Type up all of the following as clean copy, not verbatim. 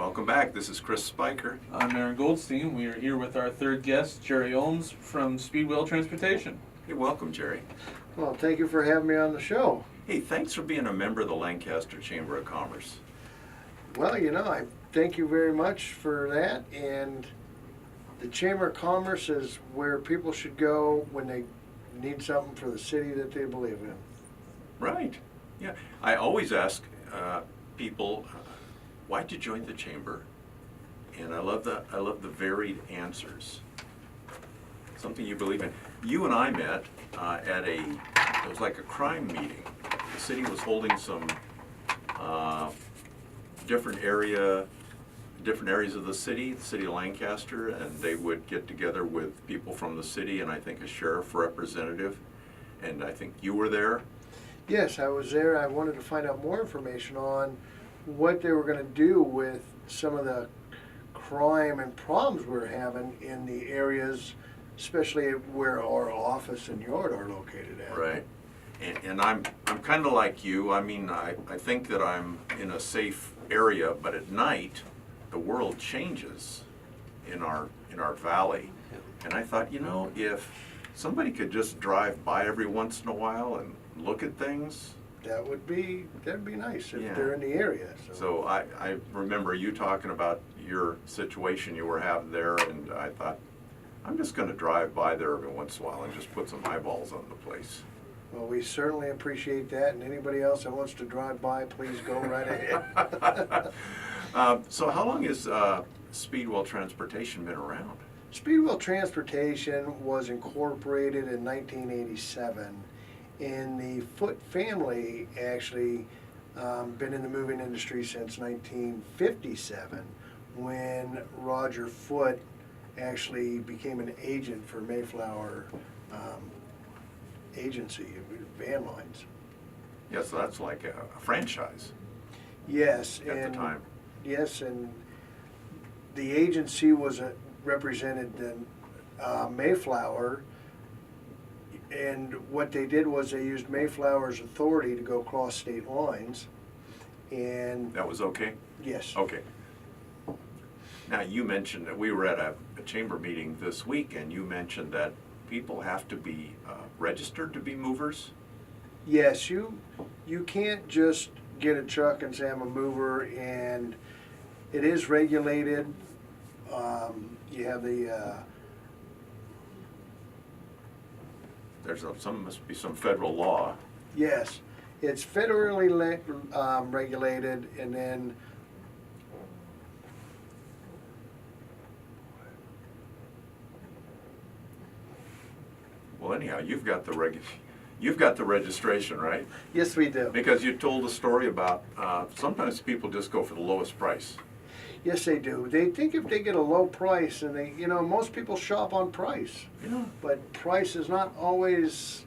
Welcome back. This is Chris Spiker. I'm Aaron Goldstein. We are here with our third guest, Jerry Holmes from Speedwell Transportation. Hey, welcome, Jerry. Well, thank you for having me on the show. Hey, thanks for being a member of the Lancaster Chamber of Commerce. Well, I thank you very much for that. And the Chamber of Commerce is where people should go when they need something for the city that they believe in. Right. Yeah. I always ask people, why'd you join the chamber? And I love the varied answers. Something you believe in. You and I met at it was like a crime meeting. The city was holding some different areas of the city of Lancaster, and they would get together with people from the city and I think a sheriff representative. And I think you were there. Yes, I was there. I wanted to find out more information on what they were going to do with some of the crime and problems we're having in the areas, especially where our office and yard are located at. Right. And I'm kind of like you. I mean, I think that I'm in a safe area, but at night, the world changes in our valley. And I thought, if somebody could just drive by every once in a while and look at things. That'd be nice if Yeah. they're in the area. So I remember you talking about your situation you were having there, and I thought, I'm just going to drive by there every once in a while and just put some eyeballs on the place. Well, we certainly appreciate that, and anybody else that wants to drive by, please go right ahead. So how long has Speedwell Transportation been around? Speedwell Transportation was incorporated in 1987, and the Foote family actually been in the moving industry since 1957, when Roger Foote actually became an agent for Mayflower Agency, van lines. Yeah, so that's like a franchise Yes, at the time. Yes, and the agency was represented in Mayflower, and what they did was they used Mayflower's authority to go across state lines, and That was okay? yes. Okay. Now, you mentioned that we were at a chamber meeting this week, and you mentioned that people have to be registered to be movers. Yes, you can't just get a truck and say I'm a mover, and it is regulated. You have the There's must be some federal law. yes, it's federally regulated, and then Well, anyhow, you've got the registration, right? yes, we do. Because you told a story about sometimes people just go for the lowest price. Yes, they do. They think if they get a low price, and most people shop on price, Yeah. but price is not always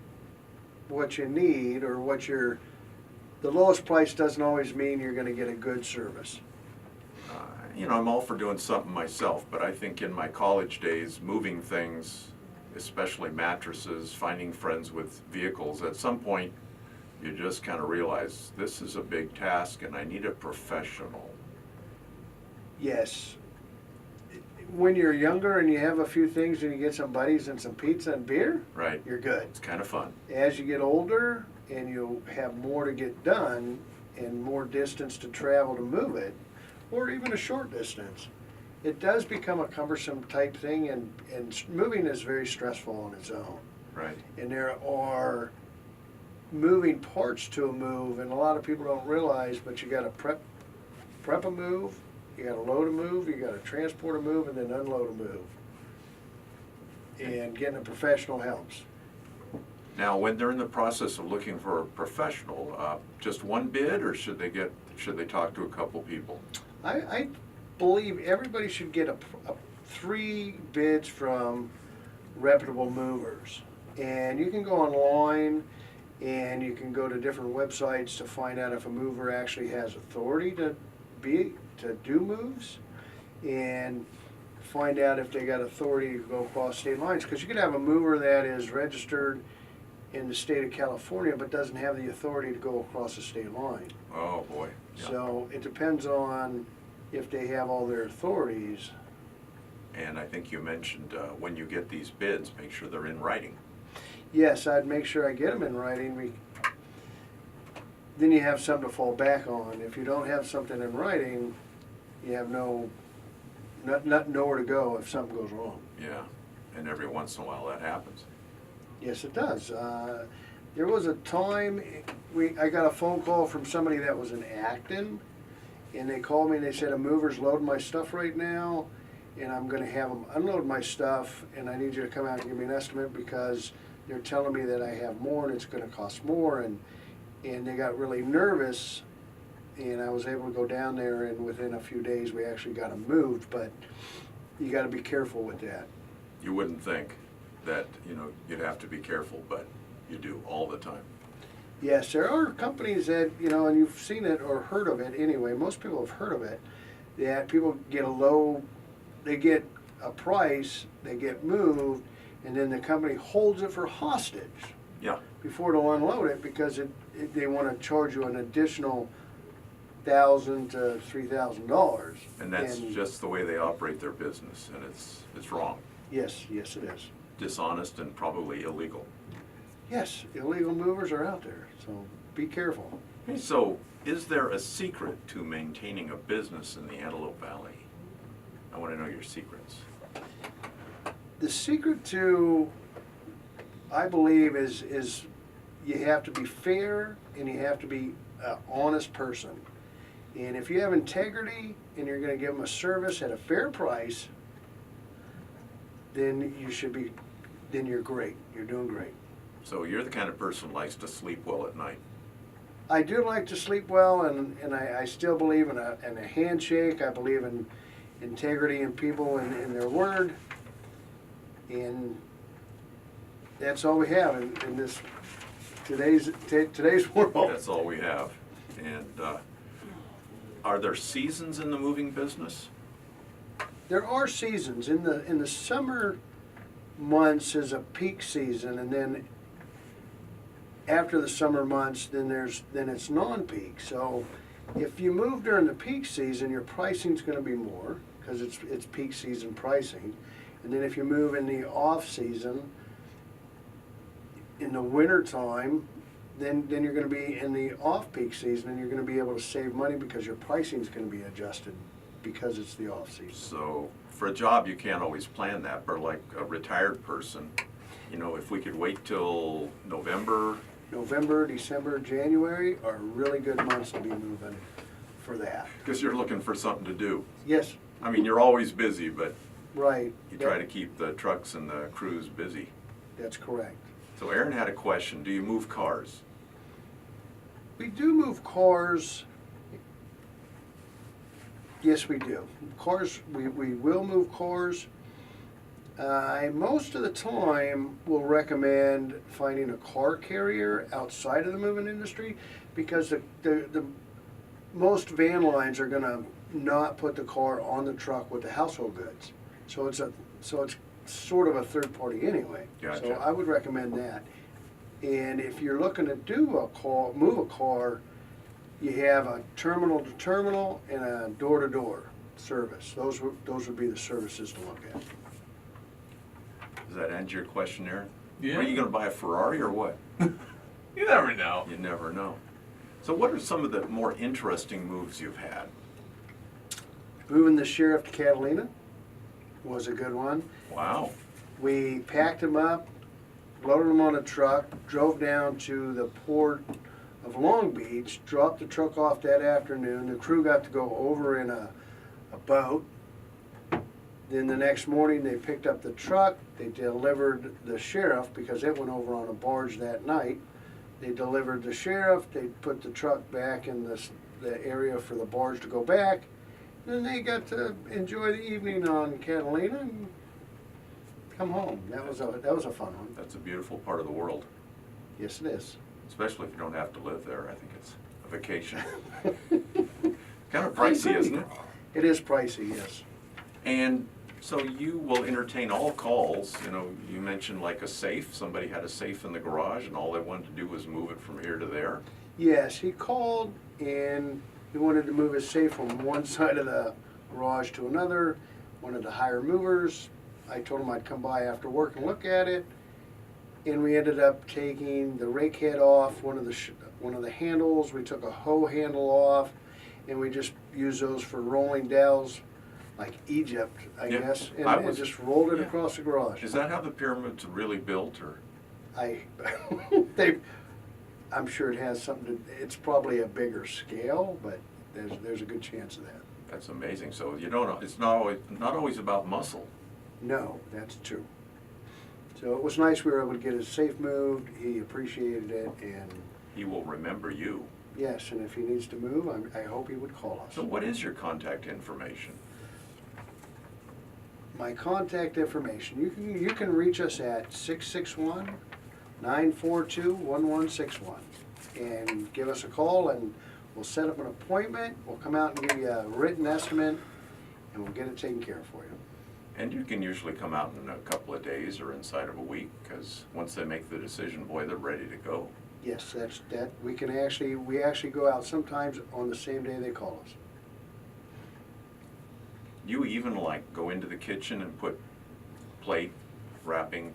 what you need or the lowest price doesn't always mean you're going to get a good service. I'm all for doing something myself, but I think in my college days, moving things, especially mattresses, finding friends with vehicles, at some point you just kind of realize this is a big task and I need a professional. Yes. When you're younger and you have a few things and you get some buddies and some pizza and beer, Right. you're good. It's kind of fun. As you get older and you have more to get done and more distance to travel to move it, or even a short distance, it does become a cumbersome type thing, and moving is very stressful on its own. Right. And there are moving parts to a move, and a lot of people don't realize, but you got to prep a move, you got to load a move, you got to transport a move, and then unload a move. And getting a professional helps. Now, when they're in the process of looking for a professional, just one bid, or should they talk to a couple people? I believe everybody should get a 3 bids from reputable movers. And you can go online and you can go to different websites to find out if a mover actually has authority to do moves, and find out if they got authority to go across state lines. Because you could have a mover that is registered in the state of California but doesn't have the authority to go across the state line. Oh, boy. Yeah. So it depends on, if they have all their authorities. And I think you mentioned when you get these bids, make sure they're in writing. Yes, I'd make sure I get them in writing. Then you have something to fall back on. If you don't have something in writing, you have nowhere to go if something goes wrong. Yeah, and every once in a while that happens. Yes, it does. There was a time I got a phone call from somebody that was in Acton, and they called me and they said, a mover's loading my stuff right now, and I'm going to have them unload my stuff, and I need you to come out and give me an estimate because they're telling me that I have more and it's going to cost more, and they got really nervous, and I was able to go down there, and within a few days we actually got them moved, but you got to be careful with that. You wouldn't think that, you'd have to be careful, but you do all the time. Yes, there are companies that, and you've seen it or heard of it anyway, most people have heard of it, that people get they get a price, they get moved, and then the company holds it for hostage. Yeah. Before they'll unload it because they want to charge you an additional $1,000 to $3,000. And that's just the way they operate their business, and it's wrong. Yes, yes it is. Dishonest and probably illegal. Yes, illegal movers are out there, so be careful. So, is there a secret to maintaining a business in the Antelope Valley? I want to know your secrets. The secret to, I believe, is you have to be fair and you have to be an honest person. And if you have integrity and you're going to give them a service at a fair price, then you're great. You're doing great. So you're the kind of person who likes to sleep well at night. I do like to sleep well, and I still believe in a handshake. I believe in integrity in people and in their word. And that's all we have in this today's world. That's all we have. And are there seasons in the moving business? There are seasons. In the summer months is a peak season, and then after the summer months, then it's non-peak. So if you move during the peak season, your pricing's going to be more because it's peak season pricing. And then if you move in the off season, in the winter time, then you're going to be in the off-peak season, and you're going to be able to save money because your pricing's going to be adjusted because it's the off-season. So for a job, you can't always plan that, but like a retired person, if we could wait till November. November, December, January are really good months to be moving for that. Because you're looking for something to do. Yes. I mean, you're always busy, but Right. you try to keep the trucks and the crews busy. That's correct. So Aaron had a question. Do you move cars? We do move cars. Yes, we do. Cars, we will move cars. I most of the time will recommend finding a car carrier outside of the moving industry because the most van lines are going to not put the car on the truck with the household goods. So it's sort of a third party anyway. Gotcha. So I would recommend that. And if you're looking to move a car, you have a terminal to terminal and a door to door service. Those would be the services to look at. Does that answer your question, Aaron? Yeah. Are you going to buy a Ferrari or what? You never know. You never know. So what are some of the more interesting moves you've had? Moving the sheriff to Catalina was a good one. Wow. We packed him up, loaded him on a truck, drove down to the port of Long Beach, dropped the truck off that afternoon. The crew got to go over in a boat. Then the next morning they picked up the truck, they delivered the sheriff because it went over on a barge that night. They delivered the sheriff, they put the truck back in the area for the barge to go back. Then they got to enjoy the evening on Catalina and come home. That was a fun one. That's a beautiful part of the world, Yes, it is. especially if you don't have to live there. I think it's a vacation. Kind of pricey, isn't it? It is pricey, yes. And so you will entertain all calls. You mentioned like a safe. Somebody had a safe in the garage and all they wanted to do was move it from here to there. Yes, he called and he wanted to move his safe from one side of the garage to another, wanted to hire movers. I told him I'd come by after work and look at it. And we ended up taking the rake head off, one of the handles. We took a hoe handle off, and we just used those for rolling dowels, like Egypt, I Yeah, guess, I and was- just rolled it yeah. across the garage. Is that how the pyramids are really built, or? They, I'm sure it has something to, it's probably a bigger scale, but there's a good chance of that. That's amazing. So you don't know, it's not always about muscle. No, that's true. So it was nice we were able to get his safe moved. He appreciated it, and He will remember you. yes, and if he needs to move, I hope he would call us. So what is your contact information? My contact information, you can reach us at 661-942-1161 and give us a call, and we'll set up an appointment. We'll come out and give you a written estimate, and we'll get it taken care of for you. And you can usually come out in a couple of days or inside of a week, because once they make the decision, boy, they're ready to go. Yes, we actually go out sometimes on the same day they call us. You even like go into the kitchen and put plate wrapping,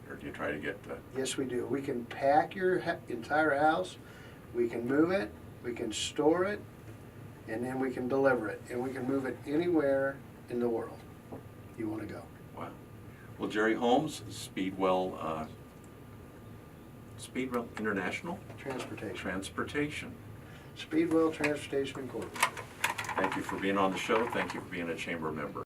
or do you try to get the, Yes, we do. We can pack your entire house, we can move it, we can store it, and then we can deliver it. And we can move it anywhere in the world you want to go. wow. Well, Jerry Holmes, Speedwell International Transportation. Speedwell Transportation Incorporated. Thank you for being on the show. Thank you for being a chamber member.